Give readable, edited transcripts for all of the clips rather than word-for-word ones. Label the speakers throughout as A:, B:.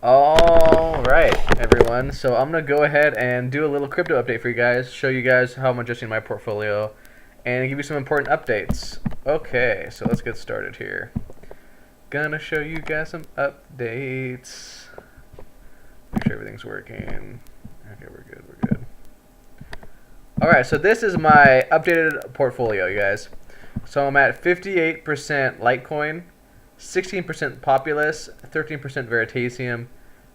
A: All right, everyone. So I'm gonna go ahead and do a little crypto update for you guys, show you guys how I'm adjusting my portfolio, and give you some important updates. Okay, so let's get started here. Gonna show you guys some updates. Make sure everything's working. Okay, we're good. We're good. All right, so this is my updated portfolio, you guys. So I'm at 58% Litecoin, 16% Populous, 13% Veritasium,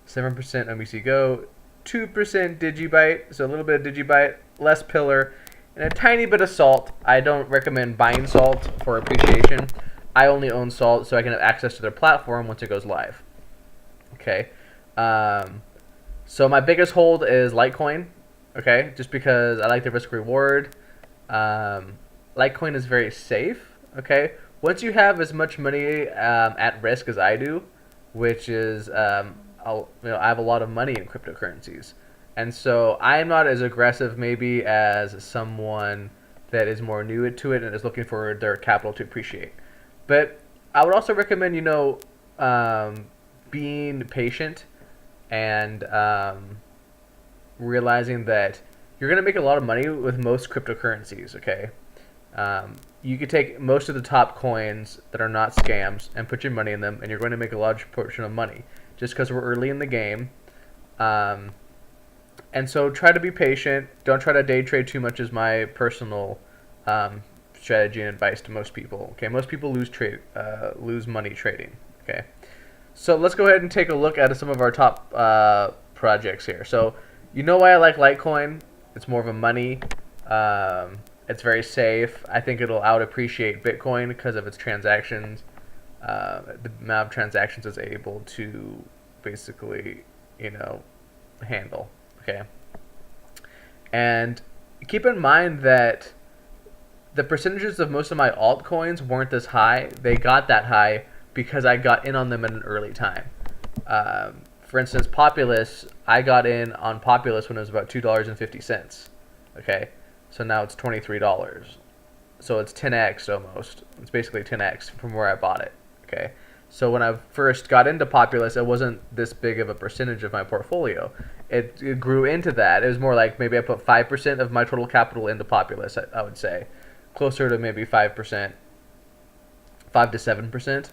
A: 7% OMC Go, 2% Digibyte, so a little bit of Digibyte, less Pillar, and a tiny bit of Salt. I don't recommend buying Salt for appreciation. I only own Salt so I can have access to their platform once it goes live. Okay. So my biggest hold is Litecoin. Okay, just because I like the risk reward. Litecoin is very safe. Okay, once you have as much money at risk as I do, which is I have a lot of money in cryptocurrencies, and so I'm not as aggressive maybe as someone that is more new to it and is looking for their capital to appreciate. But I would also recommend being patient and realizing that you're going to make a lot of money with most cryptocurrencies. Okay, you could take most of the top coins that are not scams and put your money in them, and you're going to make a large portion of money just because we're early in the game. And so try to be patient. Don't try to day trade too much is my personal strategy and advice to most people. Okay, most people lose money trading. Okay, so let's go ahead and take a look at some of our top projects here. So you know why I like Litecoin? It's more of a money. It's very safe. I think it'll out appreciate Bitcoin because of its transactions. The amount of transactions it's able to basically, handle. Okay. And keep in mind that the percentages of most of my altcoins weren't this high. They got that high because I got in on them at an early time. For instance, Populous, I got in on Populous when it was about $2.50. Okay, so now it's $23. So it's 10x almost. It's basically 10x from where I bought it. Okay, so when I first got into Populous, it wasn't this big of a percentage of my portfolio. It grew into that. It was more like maybe I put 5% of my total capital into Populous, I would say. Closer to maybe 5%, 5 to 7%.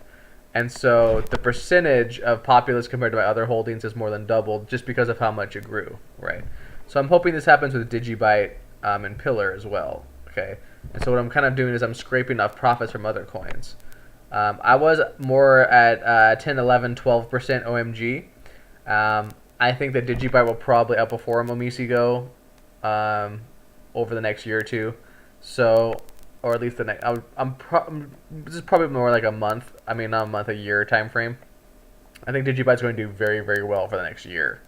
A: And so the percentage of Populous compared to my other holdings is more than doubled just because of how much it grew, right? So I'm hoping this happens with Digibyte and Pillar as well, okay? And so what I'm kind of doing is I'm scraping off profits from other coins. I was more at 10, 11, 12% OMG. I think that Digibyte will probably outperform OMC Go over the next year or two. So, or at least the next. This is probably more like a month. I mean, not a month, a year time frame. I think Digibyte's going to do very, very well for the next year.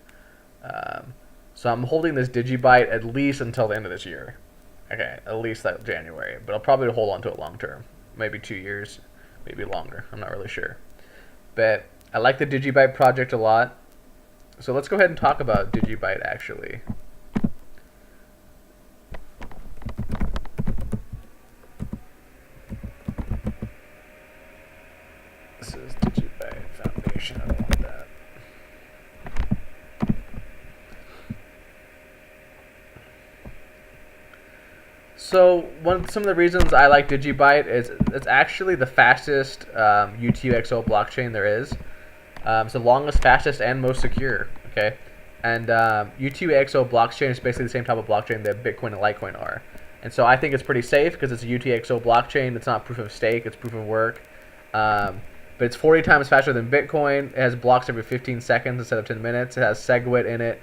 A: So I'm holding this Digibyte at least until the end of this year. Okay, at least that January. But I'll probably hold on to it long term. Maybe 2 years, maybe longer. I'm not really sure. But I like the Digibyte project a lot. So let's go ahead and talk about Digibyte actually. This is Digibyte Foundation. I don't want that. So some of the reasons I like Digibyte is it's actually the fastest UTXO blockchain there is. It's the longest, fastest, and most secure. Okay, and UTXO blockchain is basically the same type of blockchain that Bitcoin and Litecoin are. And so I think it's pretty safe because it's a UTXO blockchain. It's not proof of stake; it's proof of work. But it's 40 times faster than Bitcoin. It has blocks every 15 seconds instead of 10 minutes. It has SegWit in it.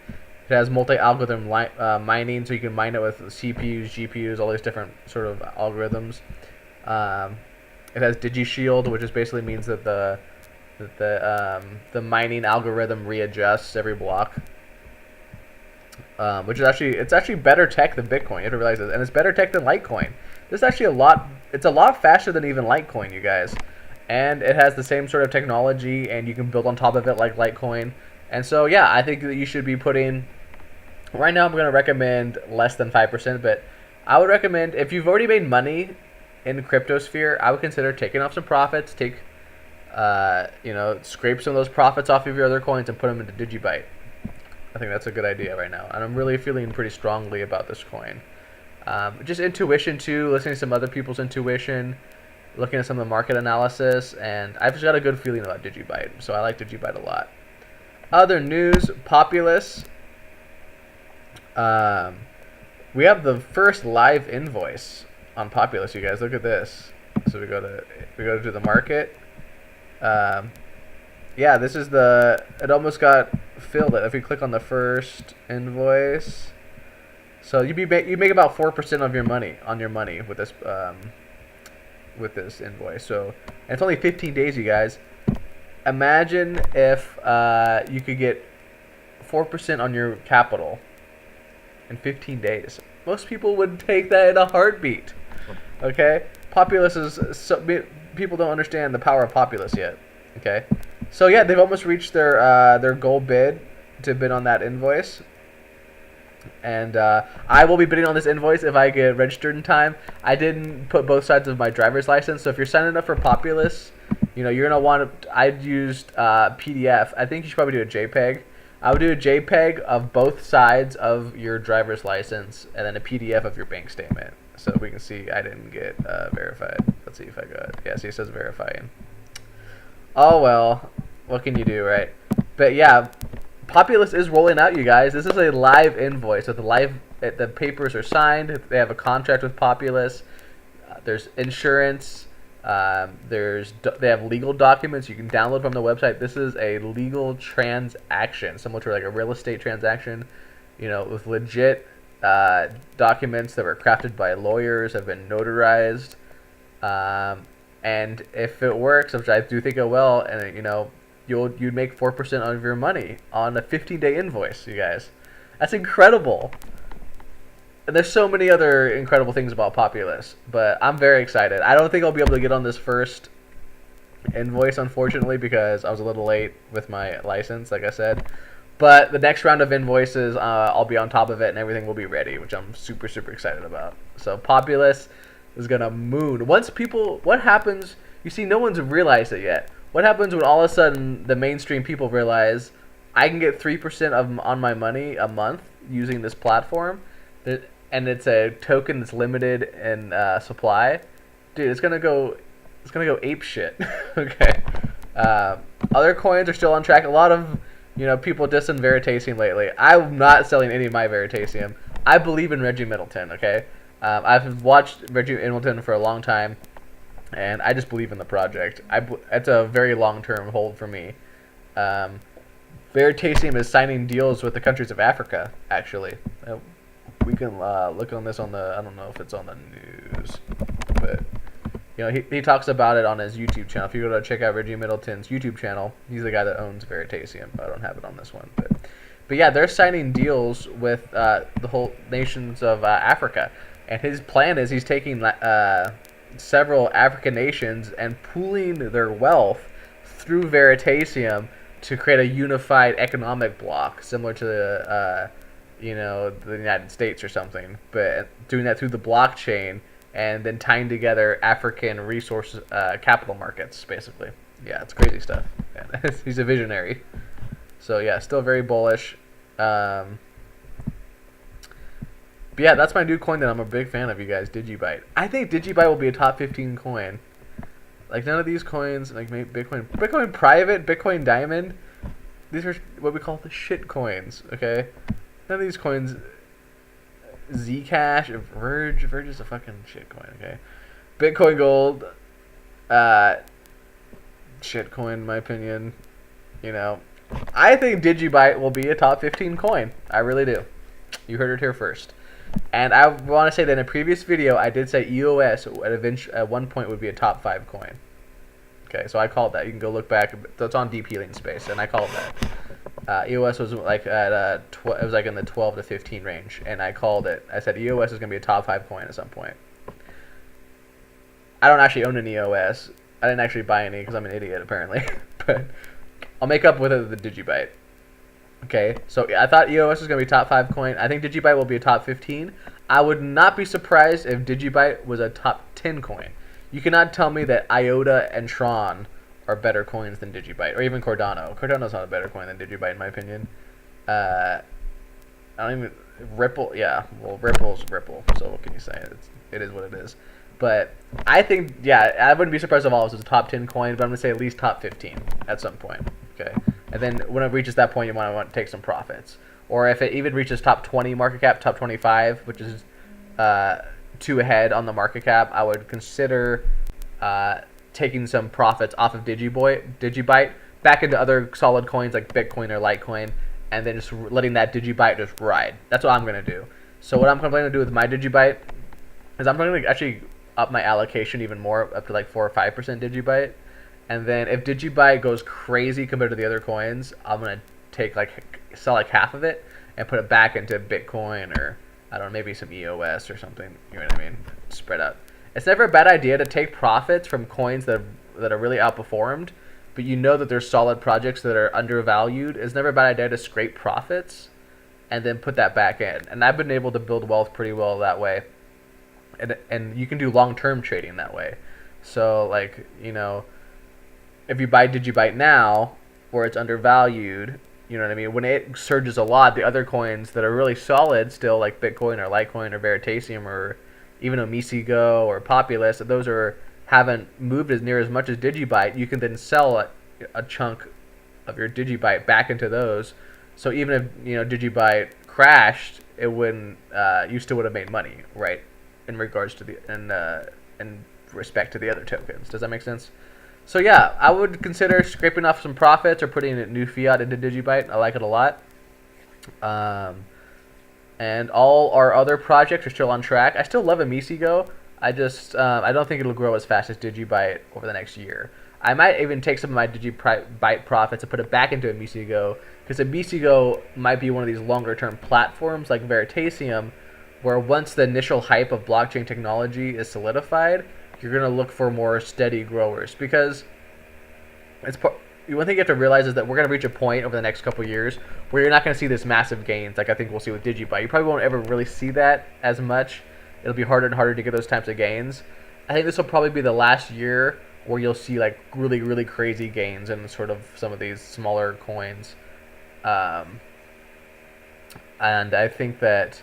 A: It has multi-algorithm mining, so you can mine it with CPUs, GPUs, all these different sort of algorithms. It has DigiShield, which just basically means that the mining algorithm readjusts every block, which is actually better tech than Bitcoin. You have to realize this, and it's better tech than Litecoin. This is actually it's a lot faster than even Litecoin, you guys, and it has the same sort of technology, and you can build on top of it like Litecoin. And so yeah, I think that you should be putting. Right now, I'm going to recommend less than 5%, but I would recommend if you've already made money in the cryptosphere, I would consider taking off some profits, take scrape some of those profits off of your other coins and put them into Digibyte. I think that's a good idea right now, and I'm really feeling pretty strongly about this coin. Just intuition too, listening to some other people's intuition, looking at some of the market analysis, and I've just got a good feeling about Digibyte, so I like Digibyte a lot. Other news, Populous. We have the first live invoice on Populous, you guys. Look at this. So we go to the market. Yeah, this is it almost got filled. If we click on the first invoice, so you make about 4% of your money with this invoice. So, and it's only 15 days, you guys. Imagine if you could get 4% on your capital in 15 days. Most people would take that in a heartbeat. Okay, Populous is people don't understand the power of Populous yet. Okay, so yeah, they've almost reached their goal bid to bid on that invoice. And I will be bidding on this invoice if I get registered in time. I didn't put both sides of my driver's license, so if you're signing up for Populous, you're gonna want to. I'd used PDF. I think you should probably do a JPEG. I would do a JPEG of both sides of your driver's license, and then a PDF of your bank statement, so we can see I didn't get verified. Let's see if I got. Yeah, see, it says verifying. Oh well, what can you do, right? But yeah. Populous is rolling out, you guys. This is a live invoice. So the papers are signed. They have a contract with Populous. There's insurance. They have legal documents you can download from the website. This is a legal transaction, similar to like a real estate transaction, with legit documents that were crafted by lawyers, have been notarized. And if it works, which I do think it will, and you'd make 4% of your money on a 15-day invoice, you guys. That's incredible. And there's so many other incredible things about Populous, but I'm very excited. I don't think I'll be able to get on this first invoice, unfortunately, because I was a little late with my license, like I said. But the next round of invoices, I'll be on top of it, and everything will be ready, which I'm super, super excited about. So Populous is going to moon. What happens, you see, no one's realized it yet. What happens when all of a sudden the mainstream people realize I can get 3% on my money a month using this platform, and it's a token that's limited in supply? Dude, it's gonna go ape shit. Okay. Other coins are still on track. A lot of people dissing Veritasium lately. I'm not selling any of my Veritasium. I believe in Reggie Middleton. Okay. I've watched Reggie Middleton for a long time. And I just believe in the project. It's a very long-term hold for me. Veritasium is signing deals with the countries of Africa, actually. We can look on this I don't know if it's on the news, but he talks about it on his YouTube channel. If you go to check out Reggie Middleton's YouTube channel, he's the guy that owns Veritasium. I don't have it on this one, but yeah, they're signing deals with the whole nations of Africa, and his plan is he's taking several African nations and pooling their wealth through Veritasium to create a unified economic bloc, similar to the United States or something, but doing that through the blockchain and then tying together African resource capital markets, basically. Yeah, it's crazy stuff. Yeah, he's a visionary. So yeah, still very bullish. But yeah, that's my new coin that I'm a big fan of, you guys, Digibyte. I think Digibyte will be a top 15 coin. Like, none of these coins, like Bitcoin Private, Bitcoin Diamond, these are what we call the shit coins, okay? None of these coins, Zcash, Verge is a fucking shit coin, okay? Bitcoin Gold, shit coin in my opinion, I think Digibyte will be a top 15 coin. I really do. You heard it here first. And I want to say that in a previous video, I did say EOS at one point would be a top 5 coin. Okay, so I called that. You can go look back. It's on Deep Healing Space, and I called that. EOS was like at it was like in the 12 to 15 range, and I called it. I said EOS is going to be a top 5 coin at some point. I don't actually own an EOS. I didn't actually buy any because I'm an idiot apparently, but I'll make up with it with the Digibyte. Okay, so I thought EOS was going to be top 5 coin. I think Digibyte will be a top 15. I would not be surprised if Digibyte was a top 10 coin. You cannot tell me that IOTA and Tron are better coins than Digibyte, or even Cardano. Cardano's not a better coin than Digibyte in my opinion. I don't even Ripple. Yeah, well, Ripple's Ripple. So what can you say? It is what it is. But I think, yeah, I wouldn't be surprised if all of this was a top 10 coin, but I'm gonna say at least top 15 at some point. Okay, and then when it reaches that point, you want to take some profits. Or if it even reaches top 20 market cap, top 25, which is 2 ahead on the market cap, I would consider taking some profits off of Digibyte back into other solid coins like Bitcoin or Litecoin, and then just letting that Digibyte just ride. That's what I'm going to do. So what I'm planning to do with my Digibyte is I'm going to actually up my allocation even more, up to like 4 or 5% Digibyte. And then if Digibyte goes crazy compared to the other coins, I'm going to sell like half of it and put it back into Bitcoin, or I don't know, maybe some EOS or something. You know what I mean? Spread out. It's never a bad idea to take profits from coins that are really outperformed, but you know that there's solid projects that are undervalued. It's never a bad idea to scrape profits and then put that back in. And I've been able to build wealth pretty well that way. And you can do long-term trading that way. So, like, you know, if you buy Digibyte now, where it's undervalued, you know what I mean? When it surges a lot, the other coins that are really solid still, like Bitcoin or Litecoin or Veritasium or even Omisigo or Populous, those haven't moved as near as much as Digibyte. You can then sell a chunk of your Digibyte back into those. So even if, you know, Digibyte crashed, it wouldn't. You still would have made money, right? In regards to in respect to the other tokens. Does that make sense? So yeah, I would consider scraping off some profits or putting new fiat into Digibyte. I like it a lot. And all our other projects are still on track. I still love Omisigo. I don't think it'll grow as fast as Digibyte over the next year. I might even take some of my Digibyte profits and put it back into Omisigo, because Omisigo might be one of these longer term platforms like Veritasium, where once the initial hype of blockchain technology is solidified, you're going to look for more steady growers. Because one thing you have to realize is that we're going to reach a point over the next couple of years where you're not going to see this massive gains like I think we'll see with Digibyte. You probably won't ever really see that as much. It'll be harder and harder to get those types of gains. I think this will probably be the last year where you'll see like really, really crazy gains in sort of some of these smaller coins. And I think that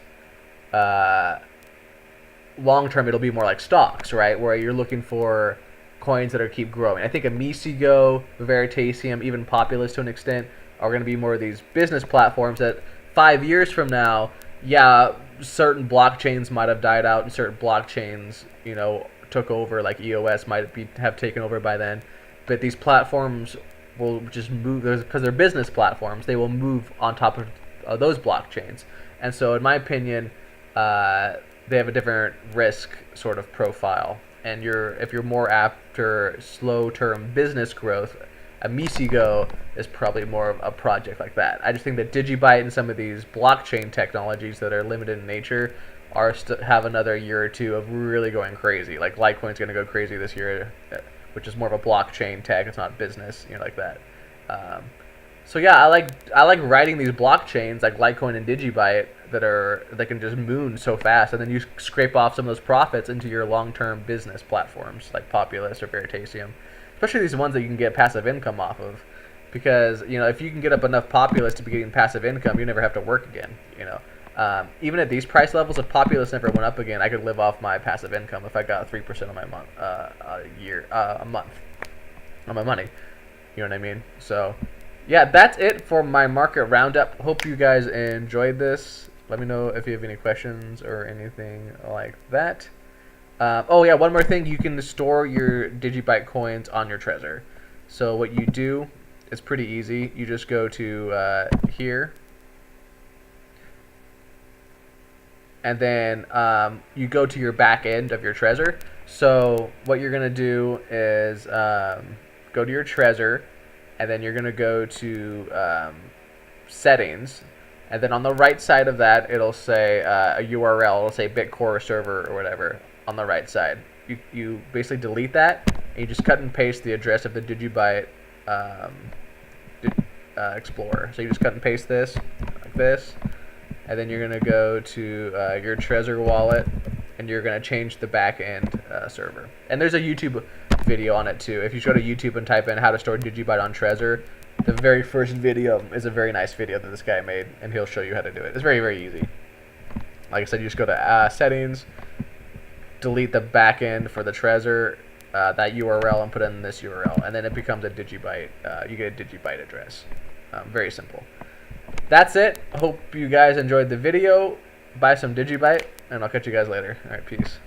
A: long term it'll be more like stocks, right? Where you're looking for coins that keep growing. I think Omisigo, Veritasium, even Populous to an extent are going to be more of these business platforms that 5 years from now, yeah, certain blockchains might have died out and certain blockchains, you know, took over, like EOS might have taken over by then. But these platforms will just move, because they're business platforms, they will move on top of those blockchains. And so in my opinion, they have a different risk sort of profile. And if you're more after slow-term business growth, Omisigo is probably more of a project like that. I just think that Digibyte and some of these blockchain technologies that are limited in nature have another year or two of really going crazy. Like Litecoin's going to go crazy this year, which is more of a blockchain tech. It's not business, you know, like that. So yeah, I like riding these blockchains like Litecoin and Digibyte that can just moon so fast, and then you scrape off some of those profits into your long-term business platforms like Populous or Veritasium, especially these ones that you can get passive income off of. Because, you know, if you can get up enough Populous to be getting passive income, you never have to work again. You know, even at these price levels, if Populous never went up again, I could live off my passive income if I got 3% on my a month on my money. You know what I mean? So yeah, that's it for my market roundup. Hope you guys enjoyed this. Let me know if you have any questions or anything like that. Oh yeah, one more thing. You can store your Digibyte coins on your Trezor. So what you do is pretty easy. You just go to here. And then you go to your back end of your Trezor. So what you're going to do is go to your Trezor. And then you're going to go to settings. And then on the right side of that, it'll say a URL. It'll say Bitcore server or whatever on the right side. You basically delete that, and you just cut and paste the address of the Digibyte Explorer. So you just cut and paste this, like this. And then you're going to go to your Trezor wallet, and you're going to change the back end server. And there's a YouTube video on it too. If you go to YouTube and type in how to store digibyte on Trezor, the very first video is a very nice video that this guy made, and he'll show you how to do it. It's very, very easy. Like I said, you just go to settings, delete the backend for the Trezor, that URL, and put in this URL, and then it becomes a digibyte. You get a digibyte address. Very simple. That's it. Hope you guys enjoyed the video. Buy some digibyte, and I'll catch you guys later. All right, peace.